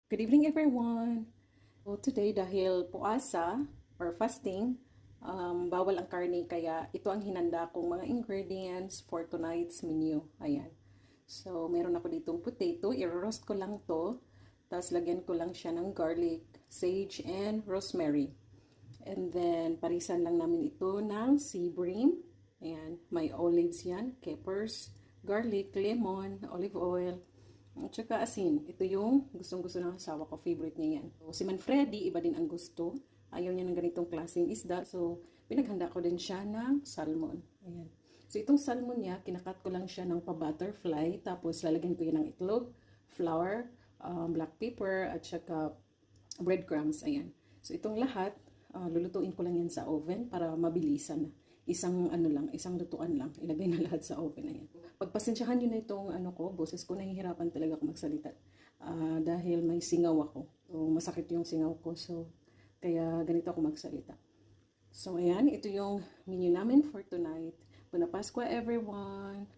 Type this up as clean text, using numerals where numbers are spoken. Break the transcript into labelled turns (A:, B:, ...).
A: Good evening, everyone. So today, dahil puasa or fasting, bawal ang karne, kaya ito ang hinanda kong mga ingredients for tonight's menu. Ayan. So, meron ako ditong potato. I-roast ko lang to. Tapos, lagyan ko lang siya ng garlic, sage, and rosemary. And then, parisan lang namin ito ng sea bream. Ayan. May olives yan, peppers, garlic, lemon, olive oil, at saka asin. Ito yung gustong-gusto ng asawa ko. Favorite niya yan. So, si Manfredi, iba din ang gusto. Ayaw niya ng ganitong klaseng isda. So, pinaghanda ko din siya ng salmon. Ayan. So, itong salmon niya, kinakat ko lang siya ng pa-butterfly. Tapos, lalagyan ko yan ng itlog, flour, black pepper, at saka breadcrumbs. Ayan. So, itong lahat, lulutuin ko lang yan sa oven para mabilisan na. Isang lutuan lang. Ilagay na lahat sa oven na yan. Pagpasensyahan nyo na itong boses ko, nahihirapan talaga ako magsalita. Dahil may singaw ako. So, masakit yung singaw ko. So, kaya ganito ako magsalita. So, ayan. Ito yung menu namin for tonight. Buena Pascua, everyone!